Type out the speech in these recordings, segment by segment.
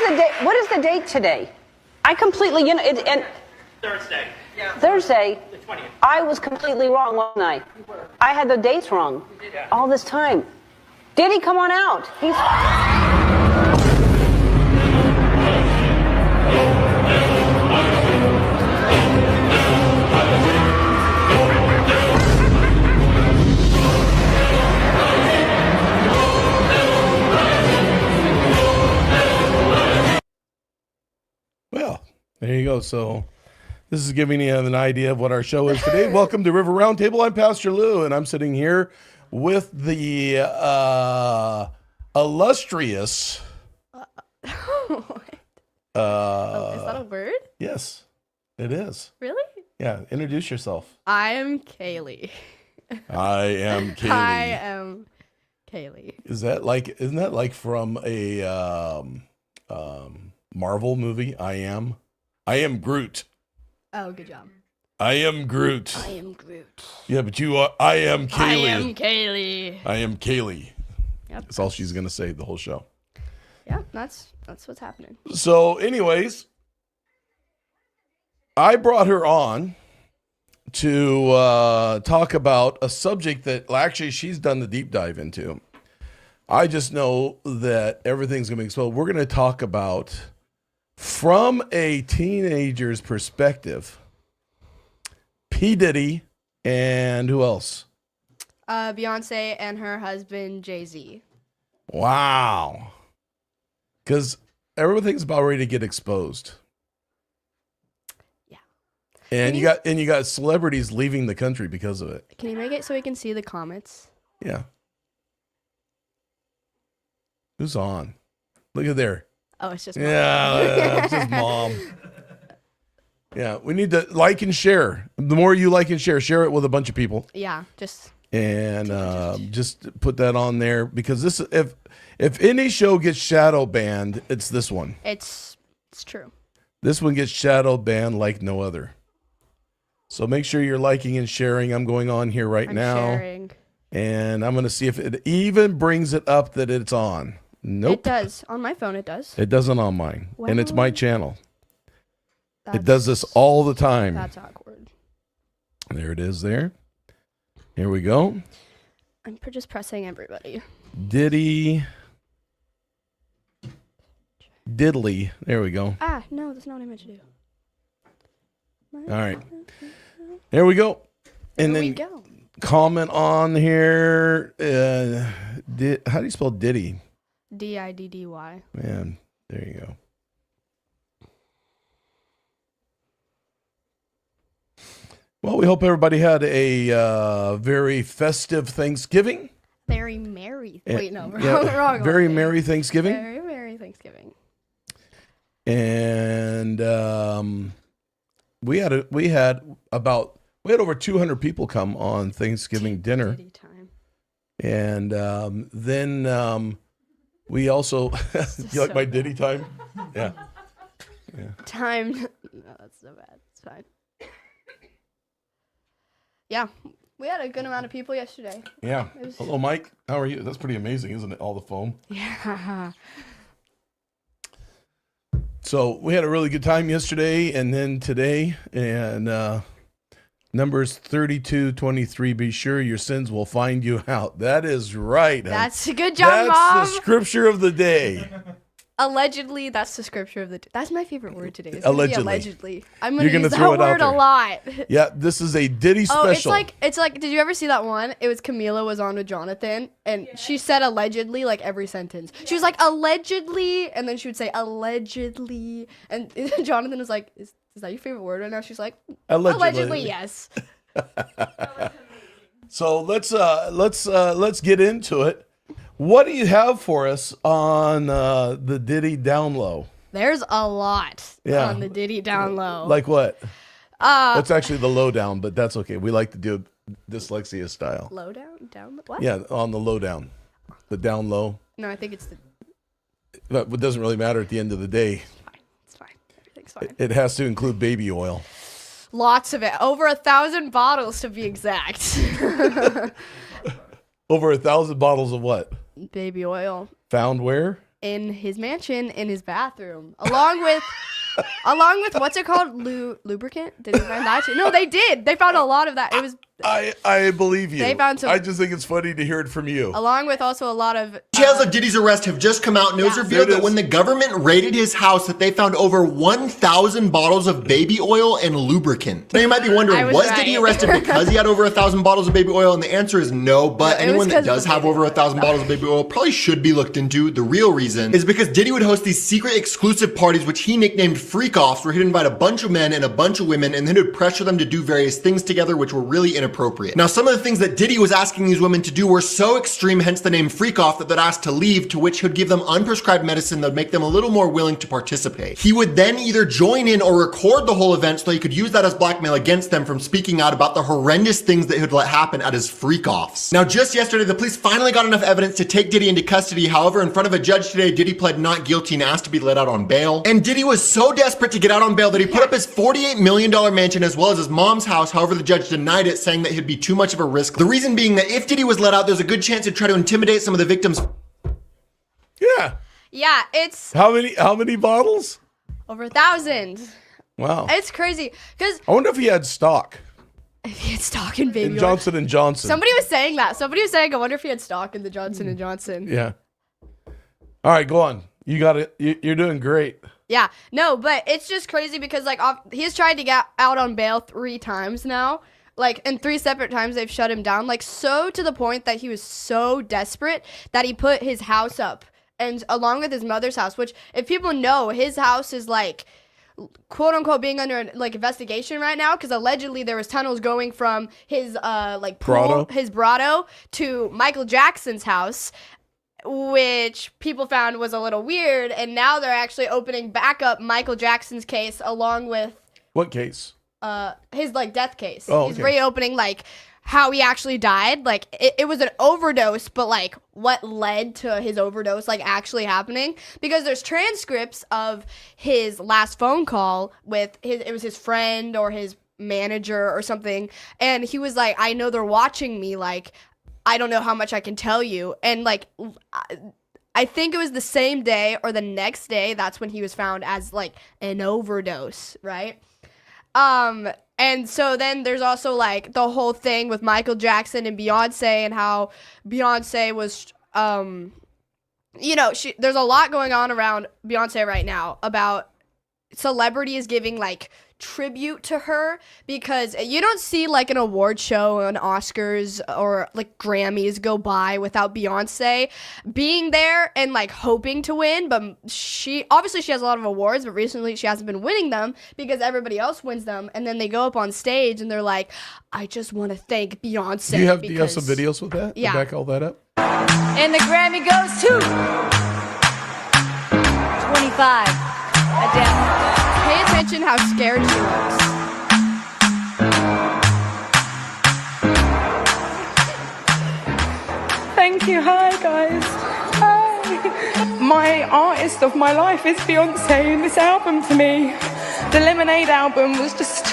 the date? What is the date today? I completely, and Thursday. Yeah. Thursday. The 20th. I was completely wrong, wasn't I? You were. I had the dates wrong. Yeah. All this time. Diddy, come on out. He's. Well, there you go. So this is giving you an idea of what our show is today. Welcome to River Roundtable. I'm Pastor Lew, and I'm sitting here with the illustrious. Is that a word? Yes, it is. Really? Yeah. Introduce yourself. I am Kaylee. I am Kaylee. I am Kaylee. Isn't that like from a Marvel movie? I am Groot. Oh, good job. I am Groot. I am Groot. Yeah, but you are. I am Kaylee. I am Kaylee. I am Kaylee. Yep. That's all she's gonna say the whole show. Yeah, that's what's happening. So, anyways, I brought her on to talk about a subject that actually she's done the deep dive into. I just know that everything's gonna be exposed. We're gonna talk about, from a teenager's perspective, P. Diddy and who else? Beyonce and her husband Jay-Z. Wow. Because everything's about ready to get exposed. Yeah. And you got celebrities leaving the country because of it. Can you make it so we can see the comments? Yeah. Who's on? Look at there. Oh, it's just mom. Yeah, it's just mom. Yeah, we need to like and share. The more you like and share it with a bunch of people. Yeah, just. And just put that on there, because this, if any show gets shadow banned, it's this one. It's true. This one gets shadow banned like no other. So make sure you're liking and sharing. I'm going on here right now. Sharing. And I'm going to see if it even brings it up that it's on. Nope. It does. On my phone, it does. It doesn't on mine. Well, and it's my channel. It does this all the time. That's awkward. There it is there. Here we go. I'm just pressing everybody. Diddly. There we go. Ah, no, that's not what I meant to do. All right. There we go. And There then we go. comment on here. How do you spell Diddy? Diddy. Man, there you go. Well, we hope everybody had a very festive Thanksgiving. Very merry. Wait, no, Yeah, wrong. very merry Thanksgiving. Very merry Thanksgiving. And we had over 200 people come on Thanksgiving dinner. Diddy time. And then we also, you like my Diddy time? Yeah. Time. No, that's so bad. It's fine. Yeah, we had a good amount of people yesterday. Yeah. Hello, Mike. How are you? That's pretty amazing, isn't it? All the foam. Yeah. So we had a really good time yesterday and then today. And Numbers 32:23. Be sure your sins will find you out. That is right. That's a good job, Mom. That's the scripture of the day. Allegedly, that's the scripture of the. That's my favorite word today. It's Allegedly. Allegedly. I'm gonna use throw that it out word a there. lot. Yeah, this is a Diddy special. Oh, it's like. Did you ever see that one? It was Camila was on with Jonathan, and she said allegedly like every sentence. She was like allegedly, and then she would say allegedly, and Jonathan was like, "Is that your favorite word right now?" She's like, allegedly yes. So let's get into it. What do you have for us on the Diddy down low? There's a lot on the Diddy down low. Like what? That's actually the lowdown, but that's okay. We like to do dyslexia style. Low down? Down? What? Yeah, on the lowdown. The down low. No, I think it's the... But it doesn't really matter at the end of the day. It's fine. Everything's fine. It has to include baby oil. Lots of it. Over 1,000 bottles to be exact. Over 1,000 bottles of what? Baby oil. Found where? in his mansion in his bathroom, along with what's it called, lubricant. Did they find that too? No, they did. They found a lot of that. It was. I believe you. They found some. I just think it's funny to hear it from you. Along with also a lot of details of Diddy's arrest have just come out, and it was revealed that when the government raided his house, that they found over 1,000 bottles of baby oil and lubricant. Now you might be wondering, was Diddy arrested because he had over 1,000 bottles of baby oil? And the answer is no. But anyone that does have over 1,000 bottles of baby oil probably should be looked into. The real reason is because Diddy would host these secret exclusive parties, which he nicknamed freak-offs, where he'd invite a bunch of men and a bunch of women, and then he'd pressure them to do various things together, which were really inappropriate. Now, some of the things that Diddy was asking these women to do were so extreme, hence the name freak-off, that they'd ask to leave, to which he'd give them unprescribed medicine that would make them a little more willing to participate. He would then either join in or record the whole event so he could use that as blackmail against them from speaking out about the horrendous things that he'd let happen at his freak-offs. Now, just yesterday, the police finally got enough evidence to take Diddy into custody. However, in front of a judge today, Diddy pled not guilty and asked to be let out on bail. And Diddy was so desperate to get out on bail that he put up his $48 million mansion as well as his mom's house. However, the judge denied it, saying that he'd be too much of a risk. The reason being that if Diddy was let out, there's a good chance he'd try to intimidate some of the victims. Yeah. Yeah, it's How many bottles? over 1,000. Wow. It's crazy because I wonder if he had stock if he had stock in baby in oil. Johnson and Johnson. Somebody was saying that. Somebody was saying, I wonder if he had stock in the Johnson and Johnson. Yeah. All right, go on. You got it. You're doing great. Yeah, no, but it's just crazy because like he's tried to get out on bail 3 times now. Like, and 3 separate times they've shut him down. Like, so to the point that he was so desperate that he put his house up, and along with his mother's house, which, if people know, his house is like, quote unquote, being under like investigation right now because allegedly there was tunnels going from his like pool, his grotto, to Michael Jackson's house, which people found was a little weird, and now they're actually opening back up Michael Jackson's case along with What case? his like death case. Oh, He's okay. reopening like how he actually died. Like it was an overdose, but like what led to his overdose like actually happening, because there's transcripts of his last phone call with it was his friend or his manager or something, and he was like, I know they're watching me, like I don't know how much I can tell you. And like I think it was the same day or the next day that's when he was found as like an overdose, right? And so then there's also like the whole thing with Michael Jackson and Beyonce, and how Beyonce was, there's a lot going on around Beyonce right now about celebrities giving like tribute to her, because you don't see like an award show, an Oscars or like Grammys go by without Beyonce being there and like hoping to win. But she has a lot of awards, but recently she hasn't been winning them because everybody else wins them, and then they go up on stage and they're like, I just want to thank Beyonce. Do you have some videos with that? Yeah. To back all that up? And the Grammy goes to 25. Adele. Pay attention how scared she looks. Thank you. Hi, guys. Hi. My artist of my life is Beyonce, and this album to me, the Lemonade album, was just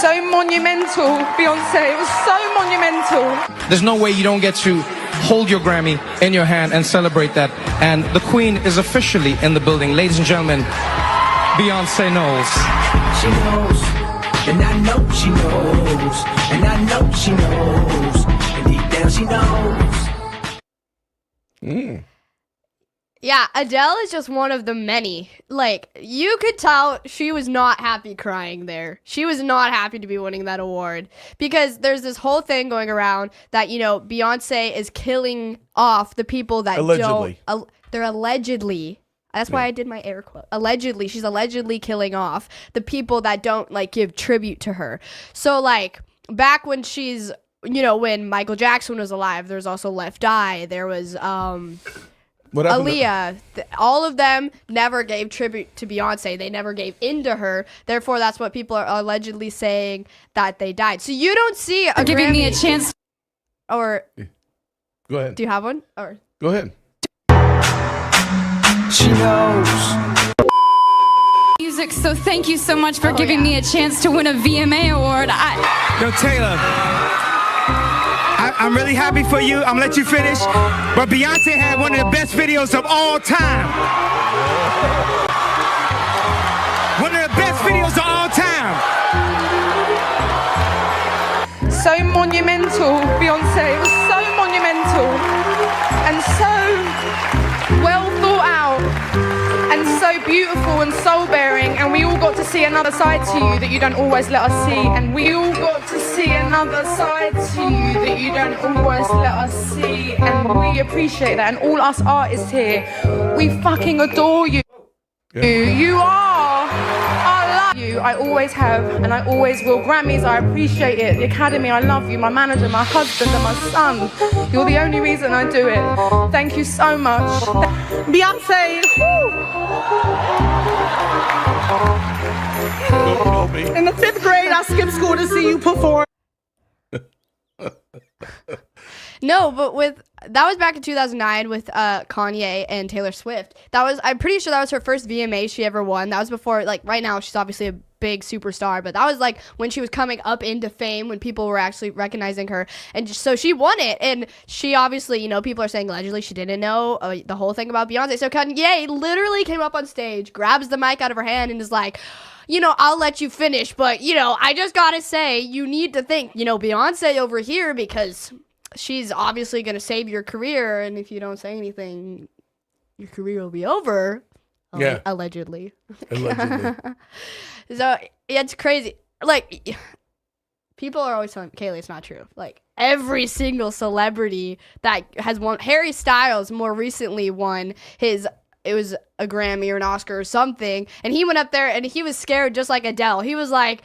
so monumental. Beyonce, it was so monumental. There's no way you don't get to hold your Grammy in your hand and celebrate that. And the Queen is officially in the building. Ladies and gentlemen, Beyonce Knowles. She knows, and I know she knows, and I know she knows, and deep down she knows. Yeah, Adele is just one of the many. Like, you could tell she was not happy crying there. She was not happy to be winning that award, because there's this whole thing going around that, Beyonce is killing off the people that Allegedly. they're allegedly. That's why I did my air quote. Allegedly, she's allegedly killing off the people that don't like give tribute to her. So like back when she's, when Michael Jackson was alive, there's also Left Eye. There was What happened to- Aaliyah. All of them never gave tribute to Beyonce. They never gave in to her. Therefore, that's what people are allegedly saying, that they died. So you don't see a Giving Grammy, me a chance. Or Go ahead. do you have one? Or Go ahead. She knows. Music, so thank you so much for giving me a chance to win a VMA award. Yo, Taylor, I'm really happy for you. I'm gonna let you finish. But Beyonce had one of the best videos of all time. One of the best videos of all time. So monumental, Beyonce. It was so monumental and so well thought out and so beautiful and soul-bearing, and we all got to see another side to you that you don't always let us see, and we all got to see another side to you that you don't always let us see, and we appreciate that, and all us artists here, we fucking adore you. You are. I love you. I always have, and I always will. Grammys, I appreciate it. The Academy, I love you. My manager, my husband, and my son. You're the only reason I do it. Thank you so much. Beyonce. In the 5th grade, I skipped school to see you perform. No, but that was back in 2009 with Kanye and Taylor Swift. I'm pretty sure that was her first VMA she ever won. That was before, like, right now she's obviously a big superstar, but that was like when she was coming up into fame, when people were actually recognizing her, and so she won it. And she obviously, you know, people are saying allegedly she didn't know the whole thing about Beyonce. So Kanye literally came up on stage, grabs the mic out of her hand, and is like, you know, I'll let you finish, but, you know, I just gotta say, you need to think, you know, Beyonce over here, because she's obviously going to save your career, and if you don't say anything, your career will be over. Yeah. Allegedly. Allegedly. So, yeah, it's crazy. Like, people are always telling me, Kaylee, it's not true. Like, every single celebrity that has won, Harry Styles more recently won it was a Grammy or an Oscar or something, and he went up there and he was scared just like Adele. He was like,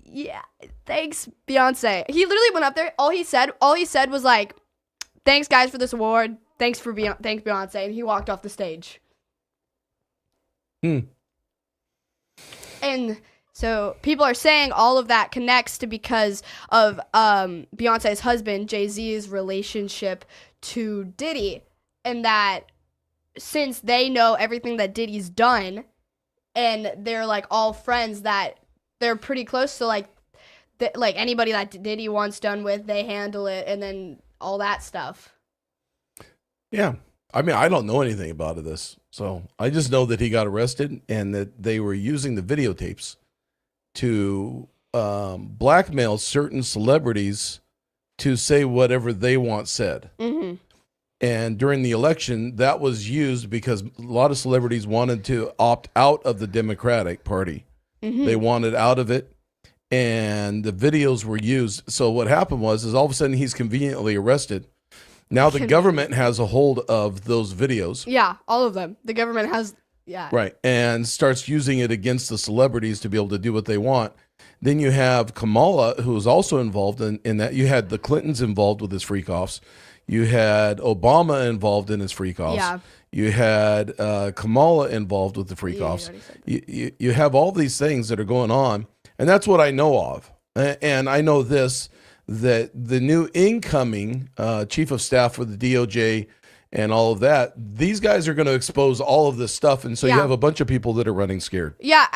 yeah, thanks, Beyonce. He literally went up there. All he said was like, thanks, guys, for this award. Thanks, Beyonce. And he walked off the stage. And so people are saying all of that connects to because of Beyonce's husband, Jay-Z's relationship to Diddy. And that since they know everything that Diddy's done, and they're like all friends, that they're pretty close to like anybody that Diddy wants done with, they handle it, and then all that stuff. Yeah. I mean, I don't know anything about this. So I just know that he got arrested and that they were using the videotapes to blackmail certain celebrities to say whatever they want said. Mm-hmm. And during the election, that was used because a lot of celebrities wanted to opt out of the Democratic Party. Mm-hmm. They wanted out of it, and the videos were used. So what happened was all of a sudden he's conveniently arrested. Now the government has a hold of those videos. Yeah, all of them. The government has, yeah. Right, and starts using it against the celebrities to be able to do what they want. Then you have Kamala, who was also involved in that. You had the Clintons involved with his freak-offs. You had Obama involved in his freak-offs. Yeah. You had Kamala involved with the freak-offs. You have all these things that are going on, and that's what I know of. And I know this, that the new incoming chief of staff for the DOJ and all of that, these guys are going to expose all of this stuff, and so you have a bunch of people that are running scared. Yeah,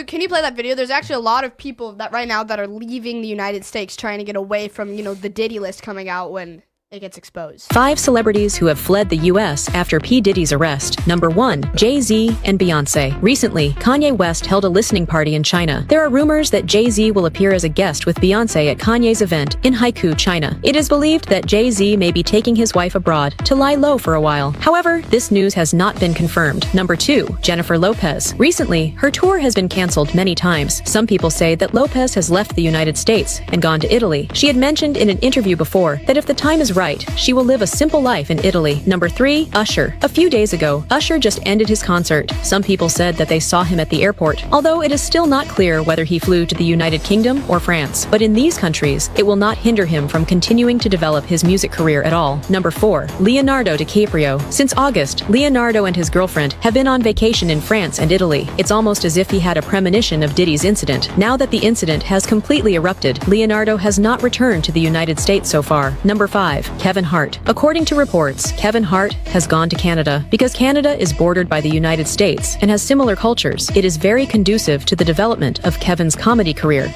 can you play that video? There's actually a lot of people that right now that are leaving the United States trying to get away from, you know, the Diddy list coming out when it gets exposed. 5 celebrities who have fled the U.S. after P. Diddy's arrest. Number 1, Jay-Z and Beyonce. Recently, Kanye West held a listening party in China. There are rumors that Jay-Z will appear as a guest with Beyonce at Kanye's event in Haikou, China. It is believed that Jay-Z may be taking his wife abroad to lie low for a while. However, this news has not been confirmed. Number 2, Jennifer Lopez. Recently, her tour has been canceled many times. Some people say that Lopez has left the United States and gone to Italy. She had mentioned in an interview before that if the time is right, she will live a simple life in Italy. Number 3, Usher. A few days ago, Usher just ended his concert. Some people said that they saw him at the airport, although it is still not clear whether he flew to the United Kingdom or France. But in these countries, it will not hinder him from continuing to develop his music career at all. Number 4, Leonardo DiCaprio. Since August, Leonardo and his girlfriend have been on vacation in France and Italy. It's almost as if he had a premonition of Diddy's incident. Now that the incident has completely erupted, Leonardo has not returned to the United States so far. Number 5, Kevin Hart. According to reports, Kevin Hart has gone to Canada. Because Canada is bordered by the United States and has similar cultures, it is very conducive to the development of Kevin's comedy career.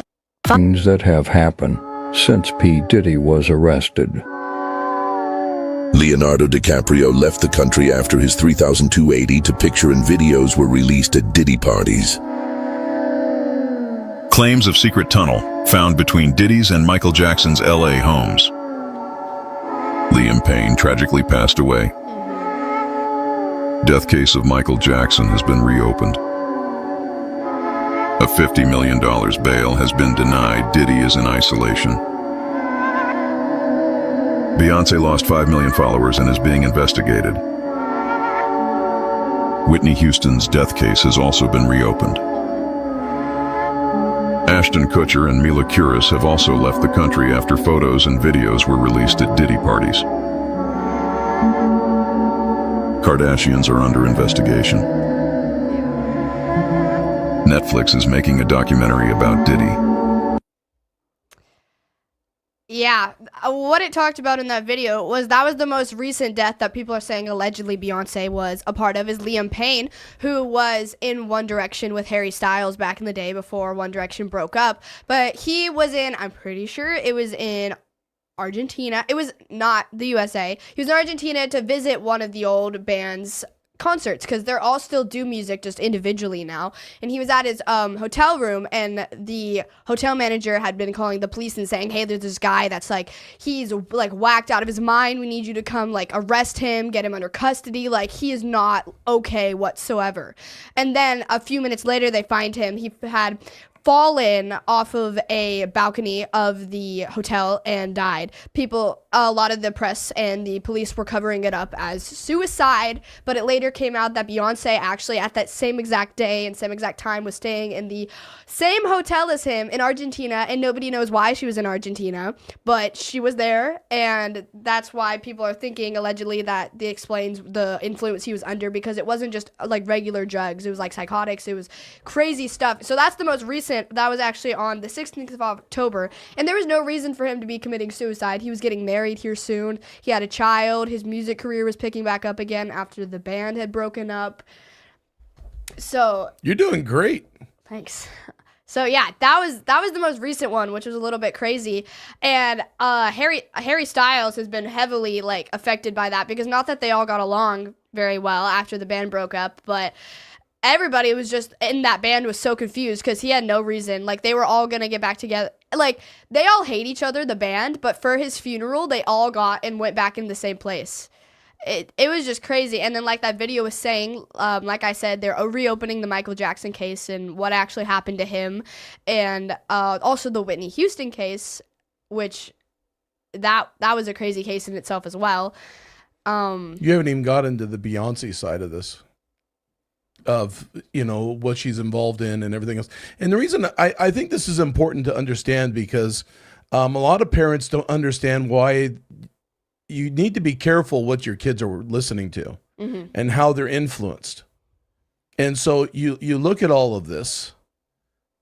Things that have happened since P. Diddy was arrested. Leonardo DiCaprio left the country after his 3,280 to picture and videos were released at Diddy parties. Claims of secret tunnel found between Diddy's and Michael Jackson's LA homes. Liam Payne tragically passed away. Death case of Michael Jackson has been reopened. A $50 million bail has been denied. Diddy is in isolation. Beyonce lost 5 million followers and is being investigated. Whitney Houston's death case has also been reopened. Ashton Kutcher and Mila Kunis have also left the country after photos and videos were released at Diddy parties. Kardashians are under investigation. Netflix is making a documentary about Diddy. Yeah, what it talked about in that video was the most recent death that people are saying allegedly Beyonce was a part of is Liam Payne, who was in One Direction with Harry Styles back in the day before One Direction broke up. But he was in, I'm pretty sure it was in Argentina. It was not the USA. He was in Argentina to visit one of the old band's concerts because they're all still do music just individually now, and he was at his hotel room, and the hotel manager had been calling the police and saying, hey, there's this guy that's like, he's like whacked out of his mind, we need you to come like arrest him, get him under custody, like he is not okay whatsoever. And then a few minutes later they find him, he had fallen off of a balcony of the hotel and died. A lot of the press and the police were covering it up as suicide, but it later came out that Beyonce actually at that same exact day and same exact time was staying in the same hotel as him in Argentina, and nobody knows why she was in Argentina, but she was there, and that's why people are thinking allegedly that they explains the influence he was under, because it wasn't just like regular drugs, it was like psychotics, it was crazy stuff. So that's the most recent. That was actually on the 16th of October, and there was no reason for him to be committing suicide. He was getting married here soon. He had a child. His music career was picking back up again after the band had broken up. So you're doing great. Thanks. So yeah, that was the most recent one, which was a little bit crazy. And Harry Styles has been heavily like affected by that, because not that they all got along very well after the band broke up, but everybody was just in that band was so confused because he had no reason. Like, they were all going to get back together. Like, they all hate each other, the band, but for his funeral, they all got and went back in the same place. It was just crazy. And then, like that video was saying, like I said, they're reopening the Michael Jackson case and what actually happened to him. And also the Whitney Houston case, which that was a crazy case in itself as well. You haven't even got into the Beyonce side of this, of, you know, what she's involved in and everything else. And the reason I think this is important to understand, because a lot of parents don't understand why you need to be careful what your kids are listening to and how they're influenced. And so you look at all of this,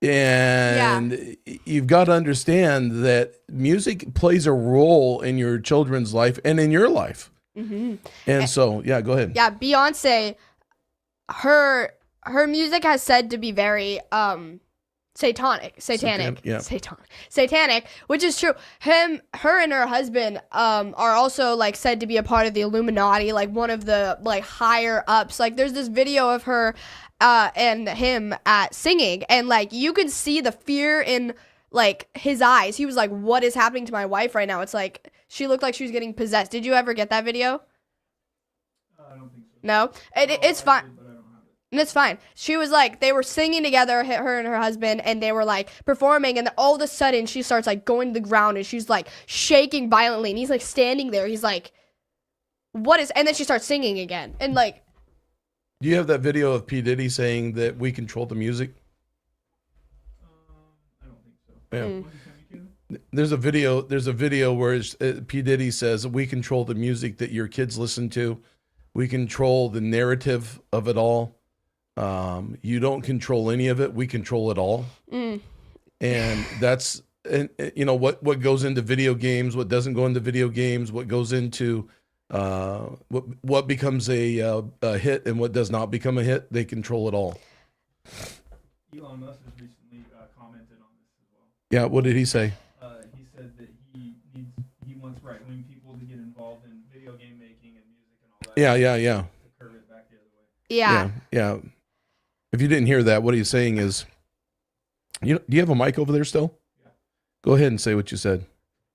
and you've got to understand that music plays a role in your children's life and in your life. And so, yeah, go ahead. Yeah, Beyonce, her music has said to be very satanic, which is true. Her and her husband are also like said to be a part of the Illuminati, like one of the like higher ups. Like, there's this video of her and him at singing, and like you could see the fear in like his eyes. He was like, what is happening to my wife right now? It's like she looked like she was getting possessed. Did you ever get that video? I don't think so. No? It's fine. And it's fine. She was like, they were singing together, her and her husband, and they were like performing, and then all of a sudden she starts like going to the ground, and she's like shaking violently, and he's like standing there. He's like, what is, and then she starts singing again. And like, do you have that video of P. Diddy saying that we control the music? I don't think so. Yeah. There's a video where P. Diddy says, we control the music that your kids listen to. We control the narrative of it all. You don't control any of it. We control it all. And that's, and you know, what goes into video games, what doesn't go into video games, what goes into what becomes a hit and what does not become a hit. They control it all. Elon Musk has recently commented on this as well. Yeah, what did he say? He said that Yeah. If you didn't hear that, what he's saying is, do you have a mic over there still? Yeah. Go ahead and say what you said.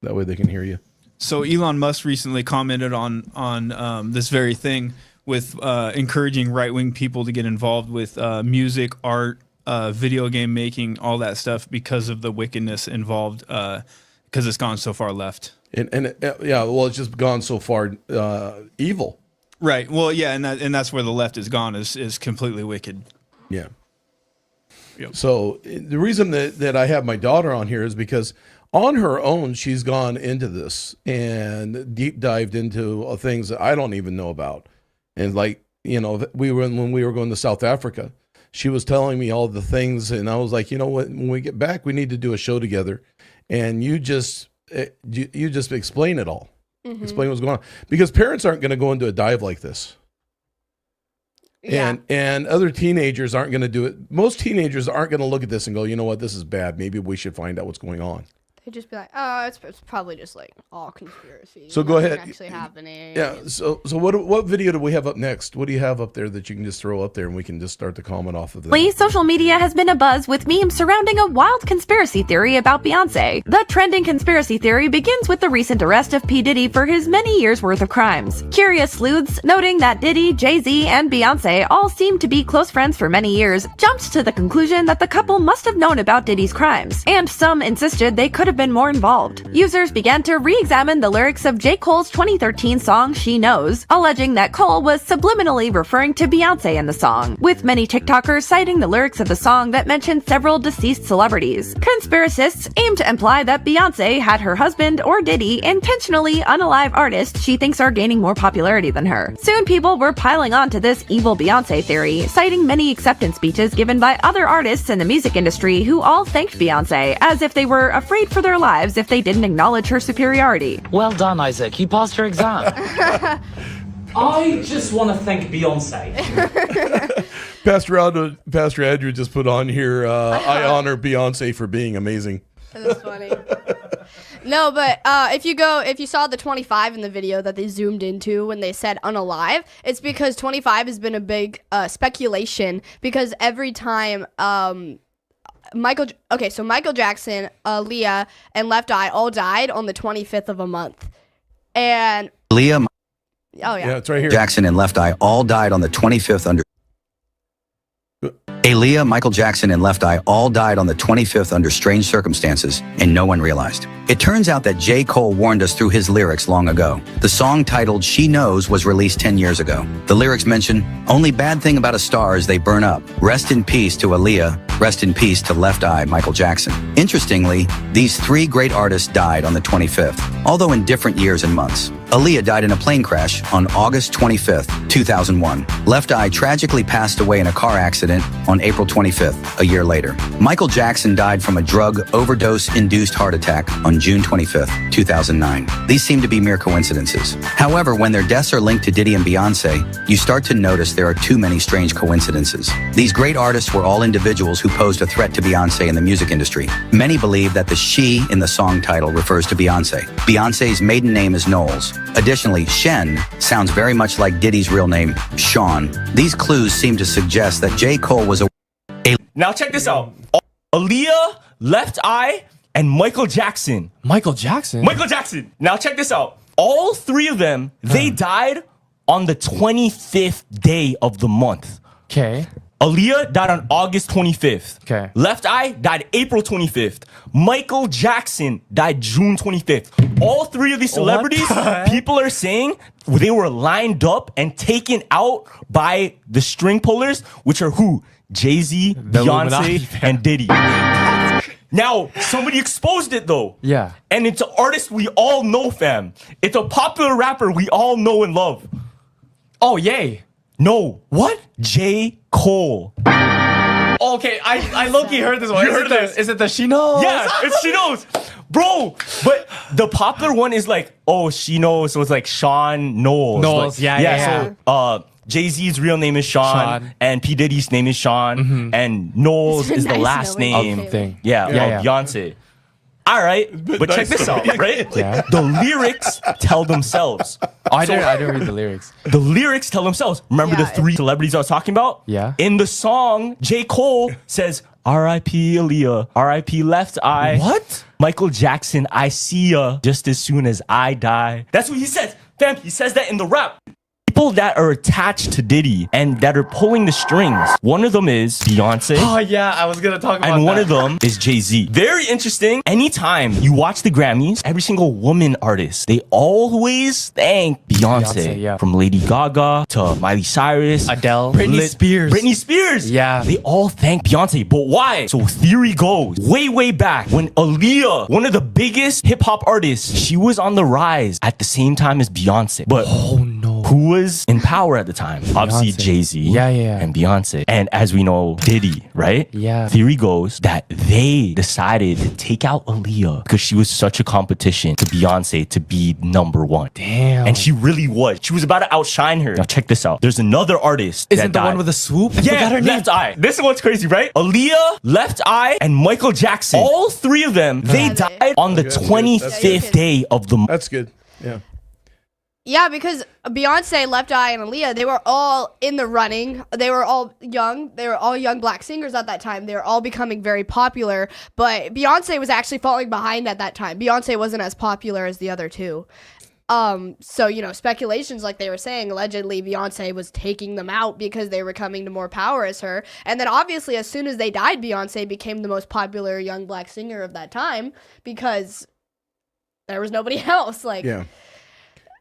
That way they can hear you. So Elon Musk recently commented on this very thing with encouraging right-wing people to get involved with music, art, video game making, all that stuff because of the wickedness involved, because it's gone so far left. Well, it's just gone so far evil. Right. Well, yeah, and that's where the left is gone, is completely wicked. Yeah. Yep. So the reason that I have my daughter on here is because on her own, she's gone into this and deep dived into things that I don't even know about. And like, when we were going to South Africa, she was telling me all the things, and I was like, you know what, when we get back, we need to do a show together, and you just explain it all. Mm-hmm. Explain what's going on, because parents aren't going to go into a dive like this. Yeah. And other teenagers aren't going to do it. Most teenagers aren't going to look at this and go, you know what, this is bad. Maybe we should find out what's going on. They'd just be like, oh, it's probably just like all conspiracy. So go ahead. Actually happening. Yeah. So what video do we have up next? What do you have up there that you can just throw up there and we can just start the comment off of that? Social media has been abuzz with memes surrounding a wild conspiracy theory about Beyonce. The trending conspiracy theory begins with the recent arrest of P. Diddy for his many years' worth of crimes. Curious sleuths, noting that Diddy, Jay-Z, and Beyonce all seemed to be close friends for many years, jumped to the conclusion that the couple must have known about Diddy's crimes, and some insisted they could have been more involved. Users began to re-examine the lyrics of J. Cole's 2013 song She Knows, alleging that Cole was subliminally referring to Beyonce in the song, with many TikTokers citing the lyrics of the song that mentioned several deceased celebrities. Conspiracists aim to imply that Beyonce had her husband or Diddy intentionally unalive artists she thinks are gaining more popularity than her. Soon people were piling on to this evil Beyonce theory, citing many acceptance speeches given by other artists in the music industry who all thanked Beyonce, as if they were afraid for their lives if they didn't acknowledge her superiority. Well done, Isaac. You passed your exam. I just want to thank Beyonce. Pastor Andrew just put on here, I honor Beyonce for being amazing. That's funny. No, but if you saw the 25 in the video that they zoomed into when they said unalive, it's because 25 has been a big speculation, because every time Michael Jackson, Aaliyah, and Left Eye all died on the 25th of a month. And Aaliyah, yeah, it's right here. Jackson and Left Eye all died on the 25th under Aaliyah, Michael Jackson, and Left Eye all died on the 25th under strange circumstances, and no one realized. It turns out that J. Cole warned us through his lyrics long ago. The song titled She Knows was released 10 years ago. The lyrics mention, "Only bad thing about a star is they burn up. Rest in peace to Aaliyah. Rest in peace to Left Eye, Michael Jackson." Interestingly, these three great artists died on the 25th, although in different years and months. Aaliyah died in a plane crash on August 25th, 2001. Left Eye tragically passed away in a car accident on April 25th, a year later. Michael Jackson died from a drug overdose-induced heart attack on June 25th, 2009. These seem to be mere coincidences. However, when their deaths are linked to Diddy and Beyonce, you start to notice there are too many strange coincidences. These great artists were all individuals who posed a threat to Beyonce in the music industry. Many believe that the she in the song title refers to Beyonce. Beyonce's maiden name is Knowles. Additionally, Shen sounds very much like Diddy's real name, Sean. These clues seem to suggest that J. Cole was a... Now check this out. Aaliyah, Left Eye, and Michael Jackson. Michael Jackson? Michael Jackson. Now check this out. All three of them, they died on the 25th day of the month. Okay. Aaliyah died on August 25th. Okay. Left Eye died April 25th. Michael Jackson died June 25th. All three of these celebrities, people are saying they were lined up and taken out by the string pullers, which are who? Jay-Z, Beyonce, and Diddy. Now, somebody exposed it though. Yeah. And it's an artist we all know, fam. It's a popular rapper we all know and love. Oh, yay. No. What? J. Cole. Okay, I low-key heard this one. You heard this? Is it the She Knows? Yeah, it's She Knows. Bro, but the popular one is like, oh, She Knows. So it's like Sean Knowles. Knowles, like, yeah. So, Jay-Z's real name is Sean. And P. Diddy's name is Sean, and Knowles is the last name. Thing. Yeah, Beyonce. All right, but check this out, right? Yeah. The lyrics tell themselves. Oh, I didn't read the lyrics. The lyrics tell themselves. Remember the 3 celebrities I was talking about? Yeah. In the song, J. Cole says, R.I.P. Aaliyah, R.I.P. Left Eye. What? Michael Jackson, I see ya just as soon as I die. That's what he says. Fam, he says that in the rap. People that are attached to Diddy and that are pulling the strings. One of them is Beyonce. Oh yeah, I was gonna talk about that. And one of them is Jay-Z. Very interesting. Anytime you watch the Grammys, every single woman artist, they always thank Beyonce. yeah. From Lady Gaga to Miley Cyrus, Adele, Britney Spears. Yeah. They all thank Beyonce. But why? So theory goes way back when Aaliyah, one of the biggest hip hop artists, she was on the rise at the same time as Beyonce. But who was in power at the time? Obviously Jay-Z Yeah. and Beyonce. And as we know, Diddy, right? Yeah. Theory goes that they decided to take out Aaliyah because she was such a competition to Beyonce to be #1. Damn. And she really was. She was about to outshine her. Now check this out. There's another artist Isn't that the one died. with the swoop? I Yeah, forgot her name. Left Eye. This is what's crazy, right? Aaliyah, Left Eye, and Michael Jackson. All 3 of them, they died on the 25th day of the month. That's good. Yeah. Yeah, because Beyonce, Left Eye, and Aaliyah, they were all in the running. They were all young. They were all young black singers at that time. They were all becoming very popular. But Beyonce was actually falling behind at that time. Beyonce wasn't as popular as the other 2. So, speculations, like they were saying, allegedly Beyonce was taking them out because they were coming to more power as her. And then obviously as soon as they died, Beyonce became the most popular young black singer of that time because there was nobody else. Yeah.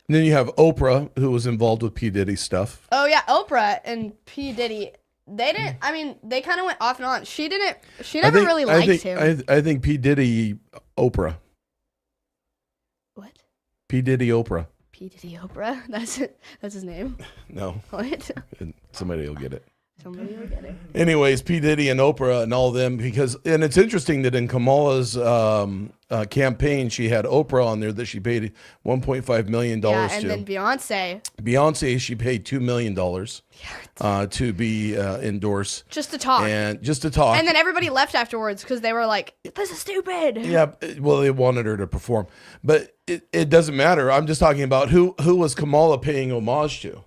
And then you have Oprah, who was involved with P. Diddy stuff. Oh yeah, Oprah and P. Diddy. They didn't. I mean, they kind of went off and on. She didn't. She never really liked him. I think P. Diddy, Oprah. What? P. Diddy, Oprah. P. Diddy, Oprah. That's his name. No. What? Somebody will get it. Somebody will get it. Anyways, P. Diddy and Oprah and all of them, and it's interesting that in Kamala's campaign, she had Oprah on there that she paid $1.5 million to. Yeah, and then Beyonce, she paid $2 million to be endorsed. Just to talk. And just to talk. And then everybody left afterwards because they were like, this is stupid. Yeah, well, they wanted her to perform. But it doesn't matter. I'm just talking about who was Kamala paying homage to.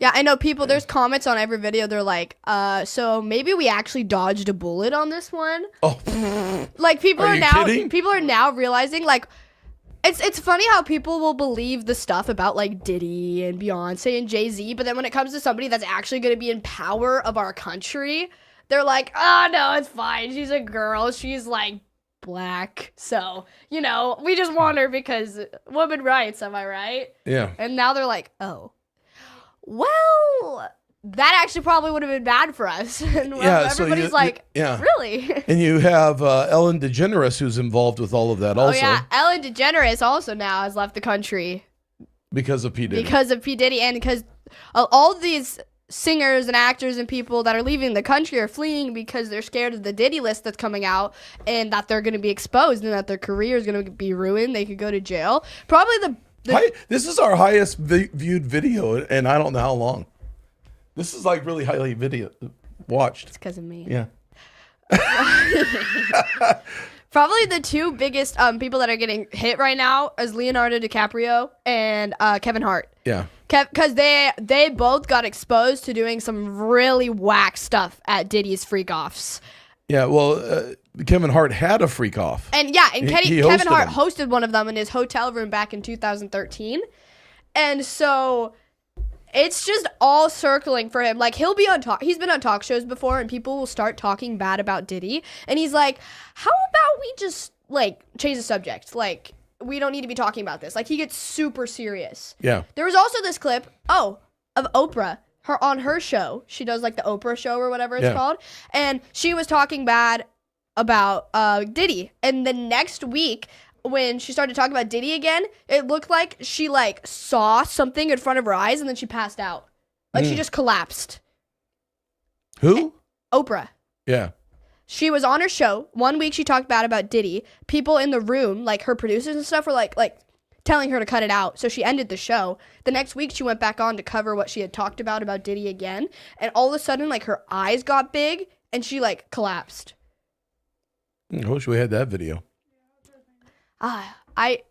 Yeah, I know people, there's comments on every video, they're like, so maybe we actually dodged a bullet on this one. Oh. Like people Are are you now kidding? people are now realizing like it's funny how people will believe the stuff about like Diddy and Beyonce and Jay-Z, but then when it comes to somebody that's actually going to be in power of our country, they're like, oh no, it's fine. She's a girl. She's like black. So, we just want her because women rights, am I right? Yeah. And now they're like, oh. Well, that actually probably would have been bad for us. And everybody's really? And you have Ellen DeGeneres, who's involved with all of that also. Oh, yeah. Ellen DeGeneres also now has left the country. Because of P. Diddy. Because of P. Diddy and because all these singers and actors and people that are leaving the country are fleeing because they're scared of the Diddy list that's coming out and that they're going to be exposed and that their career is going to be ruined. They could go to jail. Probably this is our highest viewed video, and I don't know how long. This is like really highly watched. It's because of me. Yeah. Probably the 2 biggest people that are getting hit right now is Leonardo DiCaprio and Kevin Hart. Yeah. Because they both got exposed to doing some really whack stuff at Diddy's freak-offs. Yeah, well, Kevin Hart had a freak off. And yeah, and Kevin Hart them. hosted one of them in his hotel room back in 2013. And so it's just all circling for him. Like he's been on talk shows before and people will start talking bad about Diddy. And he's like, how about we just like change the subject? Like we don't need to be talking about this. Like he gets super serious. Yeah. There was also this clip, of Oprah. On her show, she does like the Oprah show or whatever it's called, and she was talking bad about Diddy. And the next week, when she started talking about Diddy again, it looked like she like saw something in front of her eyes, and then she passed out. Like she just collapsed. Who? Oprah. Yeah. She was on her show. 1 week she talked bad about Diddy. People in the room, like her producers and stuff, were like telling her to cut it out. So she ended the show. The next week she went back on to cover what she had talked about Diddy again. And all of a sudden, like her eyes got big and she like collapsed. I wish we had that video. I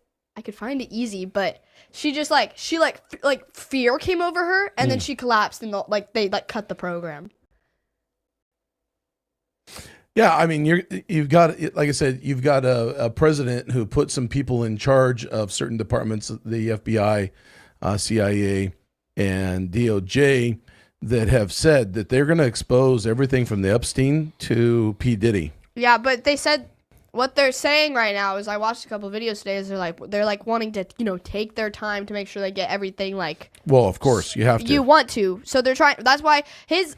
could find it easy, but she just like fear came over her, and then she collapsed, and they cut the program. Yeah, I mean, you've got, like I said, you've got a president who put some people in charge of certain departments, the FBI, CIA, and DOJ, that have said that they're going to expose everything from the Epstein to P. Diddy. Yeah, but they said what they're saying right now is, I watched a couple of videos today, is they're like wanting to, take their time to make sure they get everything Well, of course, you have to. You want to. So they're trying. That's why his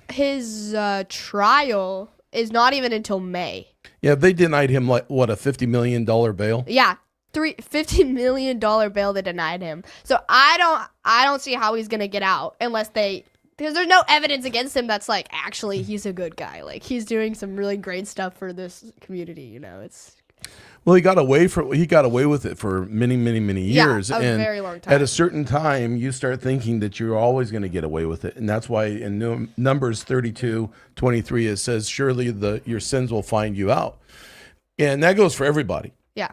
trial is not even until May. Yeah, they denied him a $50 million bail. Yeah, $50 million bail they denied him. So I don't see how he's gonna get out because there's no evidence against him that's actually he's a good guy. He's doing some really great stuff for this community. It's. Well, he got away with it for many, many, many years. Yeah, a very long time. At a certain time, you start thinking that you're always going to get away with it. And that's why in Numbers 32:23, it says, surely your sins will find you out. And that goes for everybody. Yeah.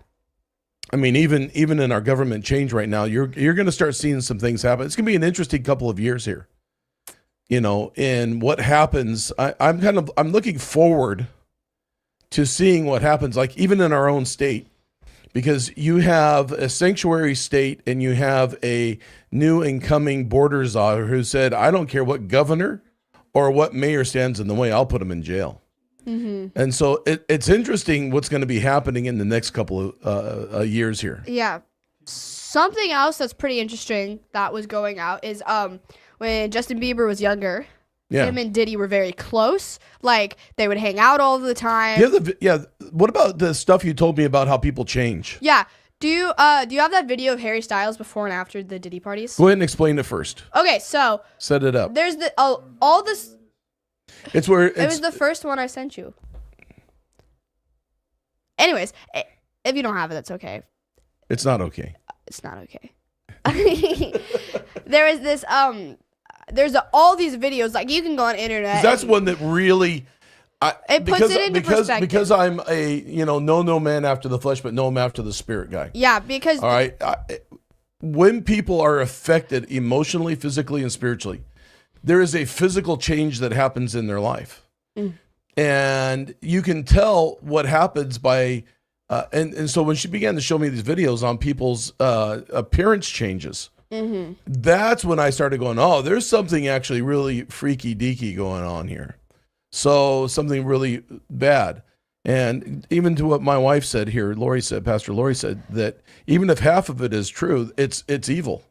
I mean, even in our government change right now, you're going to start seeing some things happen. It's going to be an interesting couple of years here. And what happens, I'm looking forward to seeing what happens, even in our own state, because you have a sanctuary state and you have a new incoming border czar who said, I don't care what governor or what mayor stands in the way, I'll put him in jail. Mm-hmm. And so it's interesting what's going to be happening in the next couple of years here. Yeah. Something else that's pretty interesting that was going out is when Justin Bieber was younger. Yeah. Him and Diddy were very close. They would hang out all the time. What about the stuff you told me about how people change? Yeah. Do you have that video of Harry Styles before and after the Diddy parties? Go ahead and explain it first. Okay, so set it up. There's all this. It was the first one I sent you. Anyways, if you don't have it, that's okay. It's not okay. It's not okay. There is this there's all these videos, you can go on internet. That's one that really it puts it into perspective. Because I'm a no man after the flesh, but no man after the spirit guy. Yeah, because all right, when people are affected emotionally, physically, and spiritually, there is a physical change that happens in their life, and you can tell what happens by. And so when she began to show me these videos on people's appearance changes, that's when I started going, oh, there's something actually really freaky deaky going on here. So something really bad. And even to what my wife said here, Pastor Lori said, that even if half of it is true, it's evil.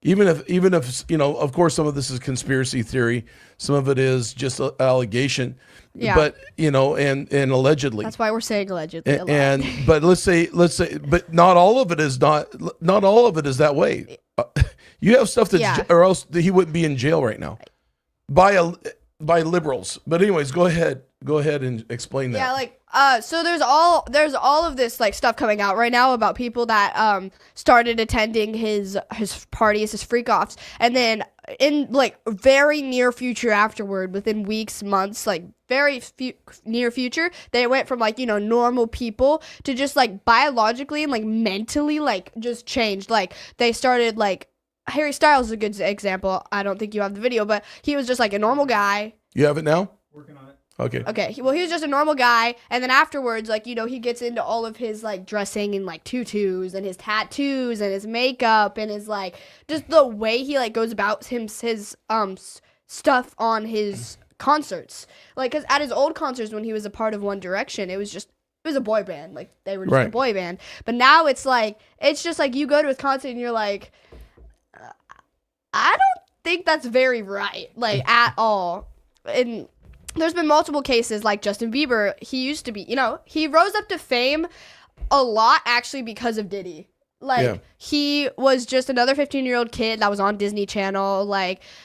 Even if of course, some of this is conspiracy theory, some of it is just allegation. Yeah. But and allegedly. That's why we're saying allegedly a lot. But let's say, but not all of it is that way. You have stuff or else he wouldn't be in jail right now by liberals. But anyways, go ahead and explain that. Yeah, so there's all of this stuff coming out right now about people that started attending his parties, his freak offs, and then in very near future afterward, within weeks, months, very near future, they went from normal people to just biologically and mentally just changed. They started Harry Styles is a good example. I don't think you have the video, but he was just a normal guy. You have it now? Working on it. Okay. He was just a normal guy, and then afterwards, he gets into all of his dressing in tutus and his tattoos and his makeup and his just the way he goes about his stuff on his concerts. Because at his old concerts when he was a part of One Direction, it was a boy band. They were just a boy band. But now it's just you go to his concert and you're I don't think that's very right, at all. And there's been multiple cases Justin Bieber. He used to be, he rose up to fame a lot actually because of Diddy. He was just another 15-year-old kid that was on Disney Channel.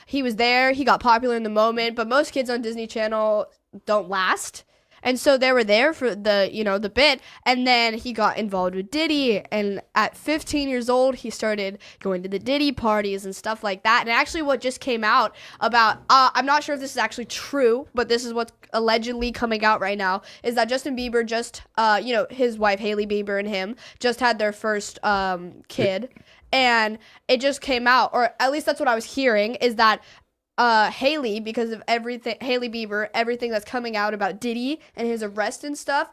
He was there, he got popular in the moment, but most kids on Disney Channel don't last. And so they were there for the bit, and then he got involved with Diddy, and at 15 years old, he started going to the Diddy parties and stuff like that. And actually what just came out about, I'm not sure if this is actually true, but this is what's allegedly coming out right now, is that Justin Bieber just, his wife Hailey Bieber and him just had their first kid. And it just came out, or at least that's what I was hearing, is that Hailey, because of everything, Hailey Bieber, everything that's coming out about Diddy and his arrest and stuff,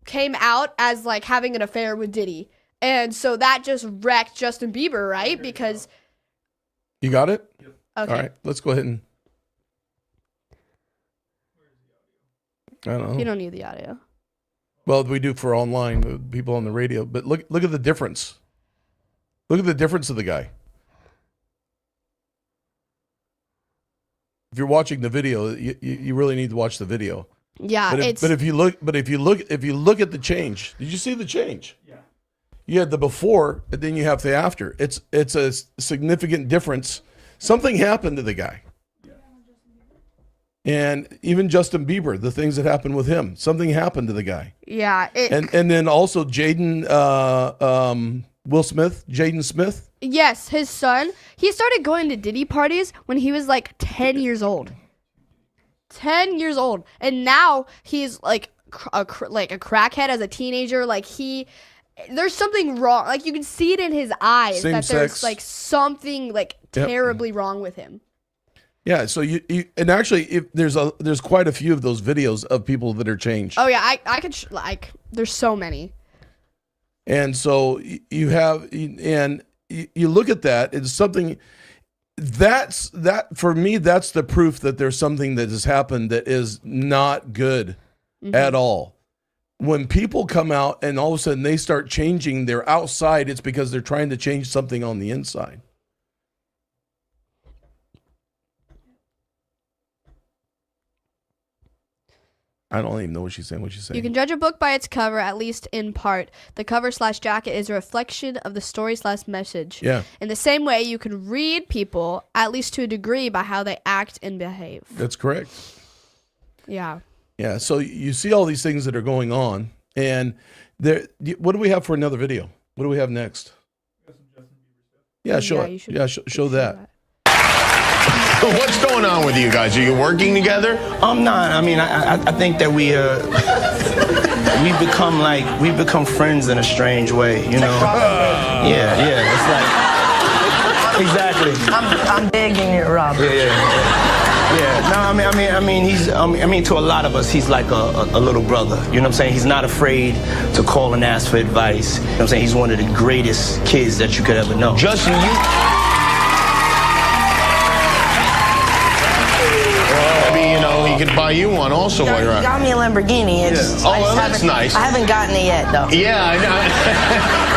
came out as like having an affair with Diddy. And so that just wrecked Justin Bieber, right? Because you got it? Okay. All right, let's go ahead and I don't know. You don't need the audio. Well, we do for online people on the radio, but look at the difference. Look at the difference of the guy. If you're watching the video, you really need to watch the video. Yeah, but if you look at the change, did you see the change? Yeah. You had the before, and then you have the after. It's a significant difference. Something happened to the guy. And even Justin Bieber, the things that happened with him, something happened to the guy. Yeah. And then also Jaden Jaden Smith. Yes, his son. He started going to Diddy parties when he was like 10 years old. 10 years old. And now he's like a crackhead as a teenager. Like there's something wrong. Like you can see it in his eyes that there's like something like terribly wrong with him. Yeah, so you and actually if there's quite a few of those videos of people that are changed. Oh yeah, I could there's so many. And so you look at that, it's something that for me, that's the proof that there's something that has happened that is not good at all. When people come out and all of a sudden they start changing their outside, it's because they're trying to change something on the inside. I don't even know what she's saying. You can judge a book by its cover, at least in part. The cover/jacket is a reflection of the story/message. Yeah. In the same way, you can read people, at least to a degree, by how they act and behave. That's correct. Yeah. Yeah. So you see all these things that are going on, and what do we have for another video? What do we have next? Yeah, show it. Yeah, show that. What's going on with you guys? Are you working together? I'm not. I mean, I think that we've become friends in a strange way, you know? Yeah. It's like exactly. I'm begging you, Rob. Yeah. No, I mean, to a lot of us, he's like a little brother. You know what I'm saying? He's not afraid to call and ask for advice. You know what I'm saying? He's one of the greatest kids that you could ever know. Justin, he could buy you one also while you're out. He got me a Lamborghini. That's nice. I haven't gotten it yet, though. Yeah, I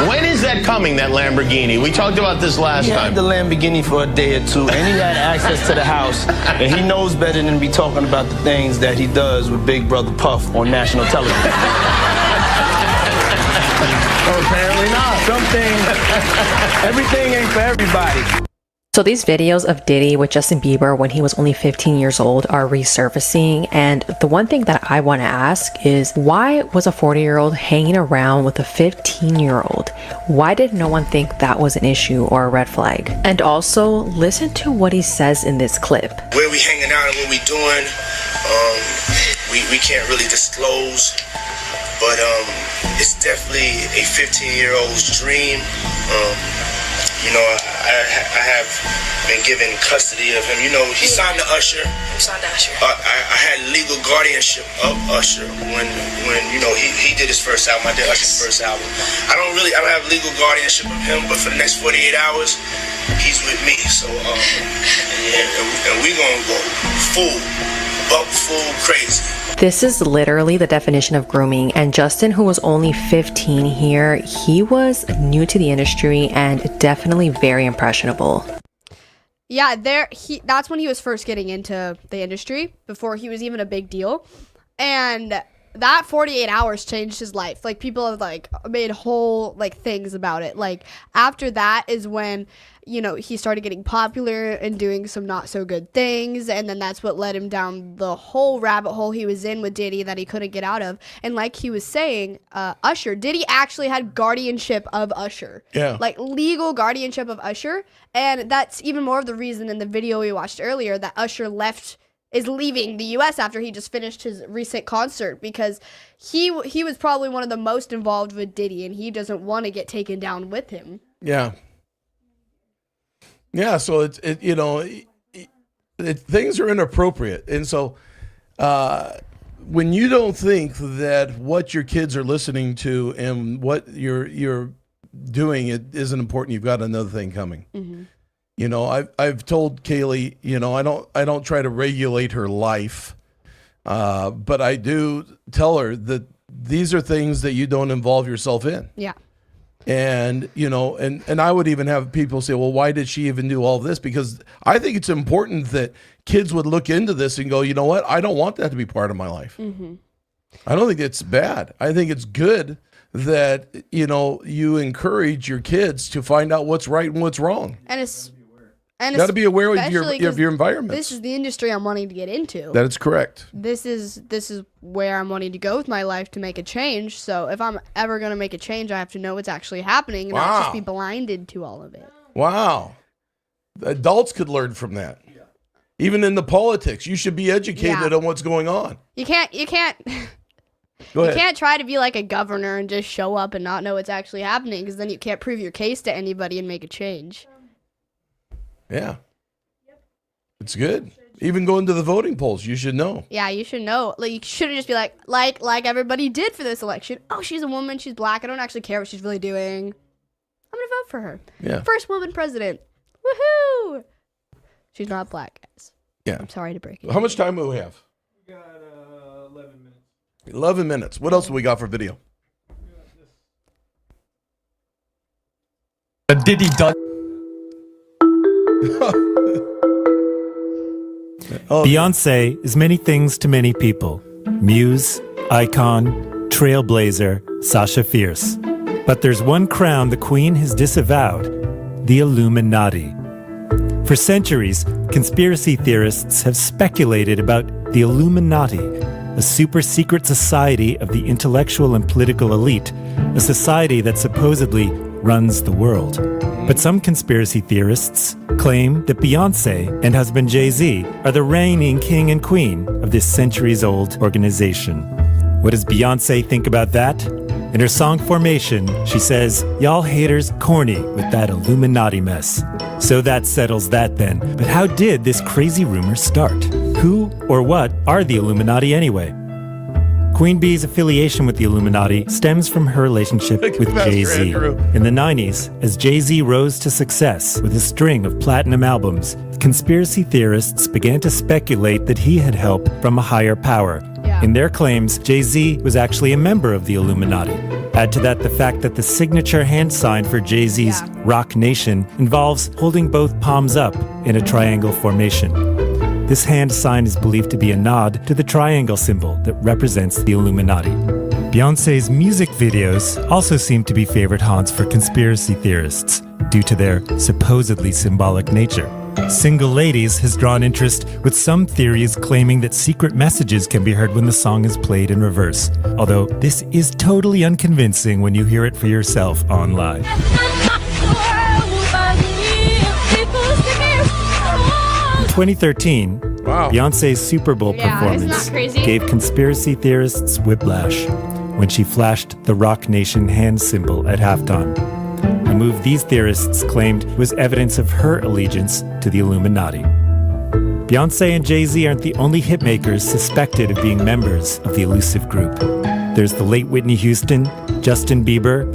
know. When is that coming, that Lamborghini? We talked about this last time. He had the Lamborghini for a day or two, and he had access to the house, and he knows better than to be talking about the things that he does with Big Brother Puff on national television. Apparently not. Everything ain't for everybody. So these videos of Diddy with Justin Bieber when he was only 15 years old are resurfacing, and the one thing that I want to ask is, why was a 40-year-old hanging around with a 15-year-old? Why did no one think that was an issue or a red flag? And also, listen to what he says in this clip. Where we hanging out and what we doing, we can't really disclose, but it's definitely a 15-year-old's dream. You know, I have been given custody of him. You know, he signed to Usher. He signed to Usher. I had legal guardianship of Usher when you know he did his first album. I did Usher's first album. I don't have legal guardianship of him, but for the next 48 hours, he's with me. So and we gonna go full crazy. This is literally the definition of grooming, and Justin, who was only 15 here, he was new to the industry and definitely very impressionable. Yeah, that's when he was first getting into the industry, before he was even a big deal. And that 48 hours changed his life. Like, people have like made whole like things about it. Like, after that is when, you know, he started getting popular and doing some not so good things, and then that's what led him down the whole rabbit hole he was in with Diddy that he couldn't get out of. And like he was saying, Usher, Diddy actually had guardianship of Usher. Yeah. Like, legal guardianship of Usher. And that's even more of the reason in the video we watched earlier that Usher is leaving the U.S. after he just finished his recent concert, because he was probably one of the most involved with Diddy, and he doesn't want to get taken down with him. Yeah. Yeah, so things are inappropriate. And so when you don't think that what your kids are listening to and what you're doing it isn't important, you've got another thing coming. Mm-hmm. You know, I've told Kaylee, you know, I don't try to regulate her life, but I do tell her that these are things that you don't involve yourself in. Yeah. And, you know, and I would even have people say, well, why did she even do all of this? Because I think it's important that kids would look into this and go, you know what? I don't want that to be part of my life. Mm-hmm. I don't think it's bad. I think it's good that, you know, you encourage your kids to find out what's right and what's wrong. And got to be aware of your environment. This is the industry I'm wanting to get into. That is correct. This is where I'm wanting to go with my life to make a change. So if I'm ever going to make a change, I have to know what's actually happening and not just be blinded to all of it. Wow. Adults could learn from that. Yeah. Even in the politics, you should be educated on what's going on. You can't Go ahead. You can't try to be like a governor and just show up and not know what's actually happening, because then you can't prove your case to anybody and make a change. Yeah. It's good. Even going to the voting polls, you should know. Yeah, you should know. Like, you shouldn't just be like everybody did for this election. Oh, she's a woman, she's black, I don't actually care what she's really doing. I'm gonna vote for her. Yeah. First woman president. Woohoo! She's not black, guys. Yeah. I'm sorry to break it. How much time do we have? We got 11 minutes. 11 minutes. What else do we got for video? Diddy done. Beyonce is many things to many people. Muse, icon, trailblazer, Sasha Fierce. But there's one crown the Queen has disavowed: the Illuminati. For centuries, conspiracy theorists have speculated about the Illuminati, a super secret society of the intellectual and political elite, a society that supposedly runs the world. But some conspiracy theorists claim that Beyoncé and husband Jay-Z are the reigning king and queen of this centuries-old organization. What does Beyoncé think about that? In her song Formation, she says, "Y'all haters corny with that Illuminati mess." So that settles that then. But how did this crazy rumor start? Who or what are the Illuminati anyway? Queen Bee's affiliation with the Illuminati stems from her relationship with Jay-Z. In the 90s, as Jay-Z rose to success with a string of platinum albums, conspiracy theorists began to speculate that he had help from a higher power. In their claims, Jay-Z was actually a member of the Illuminati. Add to that the fact that the signature hand sign for Jay-Z's Rock Nation involves holding both palms up in a triangle formation. This hand sign is believed to be a nod to the triangle symbol that represents the Illuminati. Beyoncé's music videos also seem to be favorite haunts for conspiracy theorists due to their supposedly symbolic nature. Single Ladies has drawn interest, with some theories claiming that secret messages can be heard when the song is played in reverse, although this is totally unconvincing when you hear it for yourself online. 2013, Beyoncé's Super Bowl performance gave conspiracy theorists whiplash when she flashed the Rock Nation hand symbol at halftime, a move these theorists claimed was evidence of her allegiance to the Illuminati. Beyoncé and Jay-Z aren't the only hitmakers suspected of being members of the elusive group. There's the late Whitney Houston, Justin Bieber,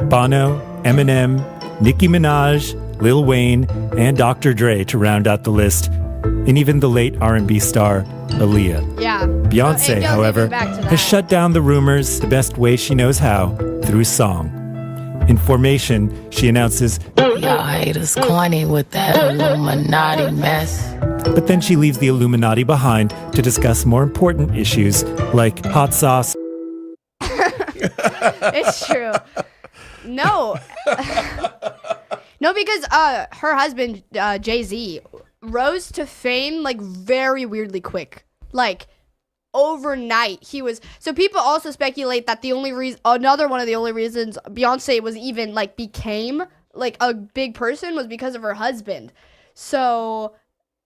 Bono, Eminem, Nicki Minaj, Lil Wayne, and Dr. Dre to round out the list, and even the late R&B star, Aaliyah. Yeah. Beyoncé, however, has shut down the rumors the best way she knows how, through song. In Formation, she announces, "Y'all haters corny with that Illuminati mess." But then she leaves the Illuminati behind to discuss more important issues like hot sauce, It's true. No. No, because her husband, Jay-Z, rose to fame like very weirdly quick. Like overnight. So people also speculate that another one of the only reasons Beyonce was even like became like a big person was because of her husband. So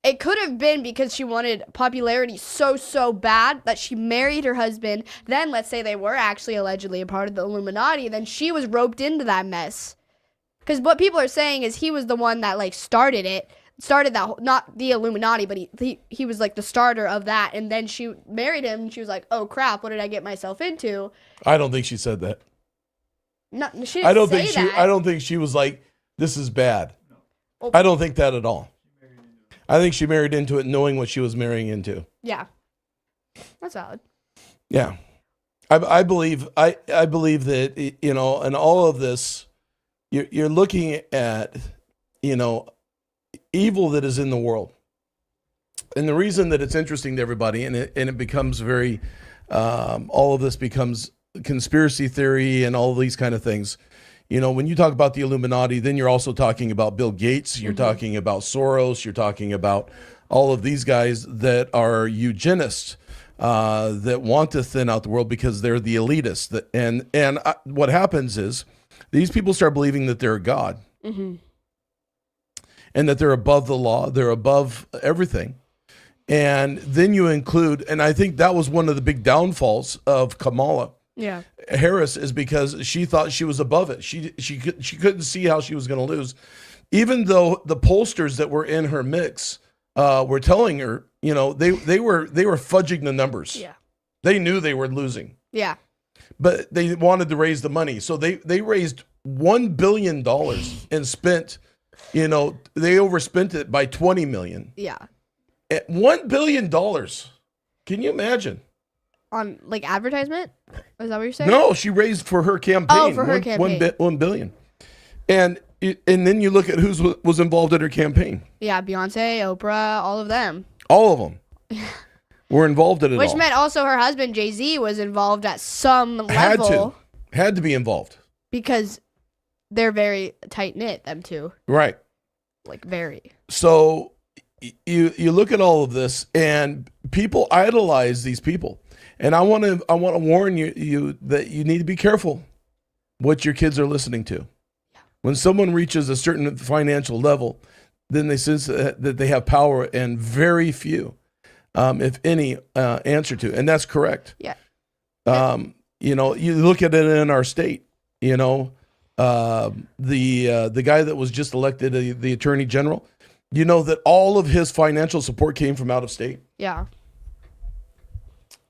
it could have been because she wanted popularity so bad that she married her husband. Then let's say they were actually allegedly a part of the Illuminati. Then she was roped into that mess. Because what people are saying is he was the one that like started that, not the Illuminati, but he was like the starter of that. And then she married him and she was like, oh crap, what did I get myself into? I don't think she said that. No, she didn't say that. I don't think she was like, this is bad. No. I don't think that at all. I think she married into it knowing what she was marrying into. Yeah. That's valid. Yeah. I believe that, in all of this, you're looking at, evil that is in the world. And the reason that it's interesting to everybody, and it becomes very, all of this becomes conspiracy theory and all these kind of things. When you talk about the Illuminati, then you're also talking about Bill Gates, you're talking about Soros, you're talking about all of these guys that are eugenists, that want to thin out the world because they're the elitists. And what happens is these people start believing that they're God, and that they're above the law, they're above everything. And then you include, and I think that was one of the big downfalls of Kamala Harris, is because she thought she was above it. She couldn't see how she was going to lose, even though the pollsters that were in her mix were telling her, they were fudging the numbers. Yeah, they knew they were losing. Yeah, but they wanted to raise the money, so they raised $1 billion and spent, they overspent it by $20 million. Yeah, at $1 billion. Can you imagine? On like advertisement? Is that what you're saying? No, she raised for her campaign. Oh, for her campaign. $1 billion. And then you look at who was involved in her campaign. Yeah, Beyonce, Oprah, all of them. All of them were involved in it. Which meant also her husband, Jay-Z, was involved at some level. Had to be involved. Because they're very tight-knit, them two. Right. Like, very. So you look at all of this, and people idolize these people. And I want to warn you that you need to be careful what your kids are listening to. Yeah. When someone reaches a certain financial level, then they sense that they have power, and very few, if any, answer to. And that's correct. Yeah. You look at it in our state. The guy that was just elected the attorney general. That all of his financial support came from out of state. Yeah.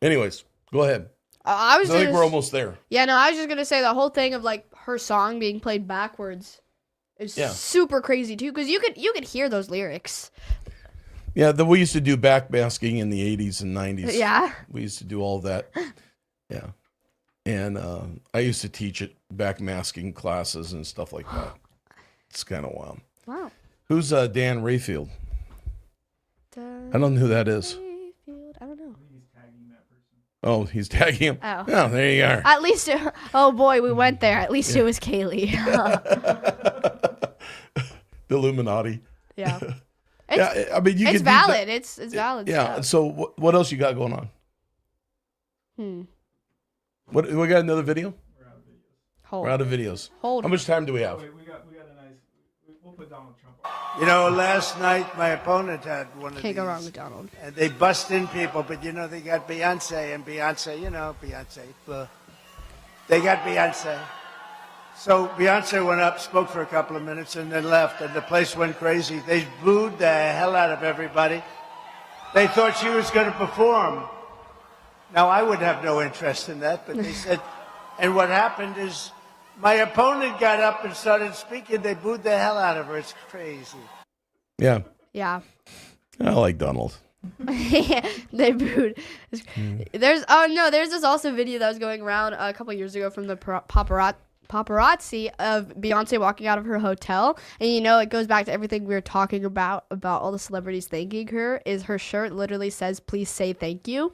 Anyways, go ahead. I think we're almost there. Yeah, no, I was just gonna say the whole thing of like her song being played backwards is super crazy too, because you could hear those lyrics. Yeah, we used to do backmasking in the 80s and 90s. Yeah, we used to do all that. Yeah, and I used to teach at backmasking classes and stuff like that. It's kind of wild. Wow. Who's Dan Rayfield? I don't know who that is. I don't know. Oh, he's tagging him. Oh, there you are. At least, oh boy, we went there. At least it was Kaylee. The Illuminati. Yeah. I mean, it's valid. It's valid. Yeah. Stuff. So what else you got going on? What we got another video? We're out of videos. How much time do we have? Wait, we got a nice. We'll put Donald Trump. Last night my opponent had one of these. Can't go wrong with Donald. And they bust in people, but they got Beyonce, and Beyonce, Beyonce. They got Beyonce. So Beyonce went up, spoke for a couple of minutes, and then left, and the place went crazy. They booed the hell out of everybody. They thought she was going to perform. Now, I would have no interest in that, but they said, and what happened is, my opponent got up and started speaking. They booed the hell out of her. It's crazy. Yeah. Yeah. I like Donald. They booed. There's this also video that was going around a couple years ago from the paparazzi of Beyonce walking out of her hotel, and it goes back to everything we were talking about all the celebrities thanking her. Is her shirt literally says "Please say thank you."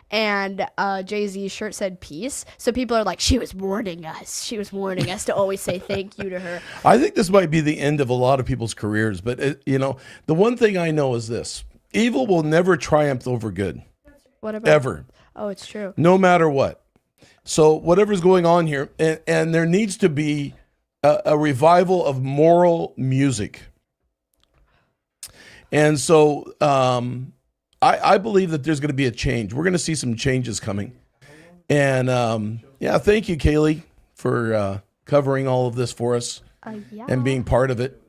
and Jay-Z's shirt said peace. So people are like, she was warning us. She was warning us to always say thank you to her. I think this might be the end of a lot of people's careers. But, the one thing I know is this. Evil will never triumph over good. What about? Ever. Oh, it's true. No matter what. So whatever's going on here, and there needs to be a revival of moral music. And so I believe that there's going to be a change. We're going to see some changes coming. And thank you, Kaylee, for covering all of this for us and being part of it,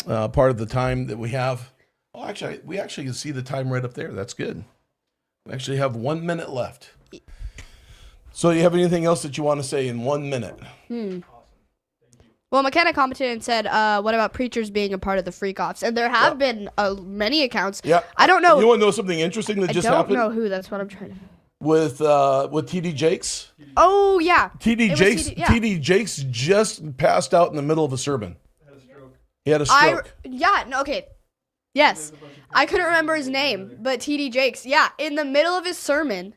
part of the time that we have. Oh, actually, we actually can see the time right up there. That's good. We actually have 1 minute left. So you have anything else that you want to say in 1 minute? Well, McKenna commented and said, what about preachers being a part of the freak-offs? And there have been many accounts. Yeah. I don't know. You want to know something interesting that just happened? I don't know who. That's what I'm trying to... With TD Jakes? Oh, yeah. TD Jakes just passed out in the middle of a sermon. He had a stroke. Okay. Yes. I couldn't remember his name, but TD Jakes, in the middle of his sermon,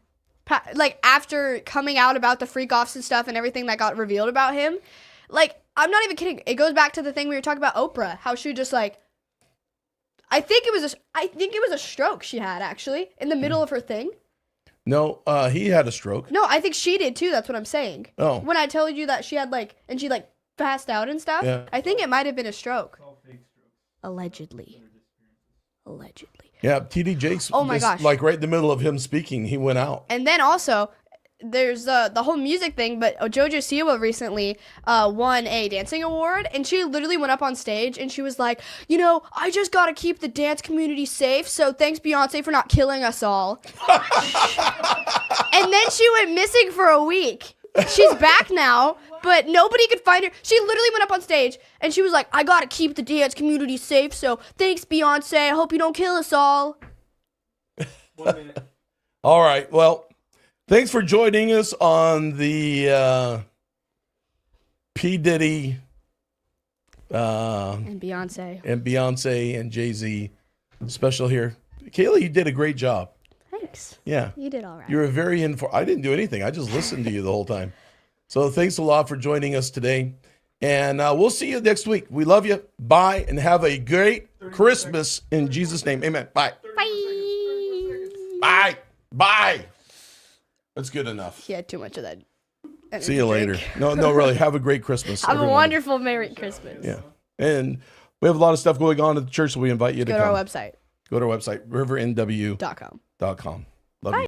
after coming out about the freak-offs and stuff and everything that got revealed about him, I'm not even kidding. It goes back to the thing we were talking about Oprah, how she just I think it was a stroke she had actually in the middle of her thing. No, he had a stroke. No, I think she did too. That's what I'm saying. Oh. When I told you that she had and she passed out and stuff, I think it might have been a stroke. Allegedly. Yeah, TD Jakes. Oh my gosh. Right in the middle of him speaking, he went out. And then also, there's the whole music thing, but Jojo Siwa recently won a dancing award, and she literally went up on stage and she was like, I just gotta keep the dance community safe, so thanks Beyonce for not killing us all. And then she went missing for a week. She's back now, but nobody could find her. She literally went up on stage and she was like, I gotta keep the dance community safe, so thanks Beyonce, I hope you don't kill us all. 1 minute. All right, well, thanks for joining us on the P. Diddy and Beyonce and Jay-Z special here. Kaylee, you did a great job. Thanks. Yeah. You did all right. You were very I didn't do anything. I just listened to you the whole time. So thanks a lot for joining us today. And we'll see you next week. We love you. Bye. And have a great Christmas in Jesus' name. Amen. Bye. Bye. Bye. That's good enough. She had too much of that. See you later. No, really. Have a great Christmas. Have a wonderful Merry Christmas. Yeah. And we have a lot of stuff going on at the church, so we invite you to come. Go to our website. Go to our website, rivernw.com.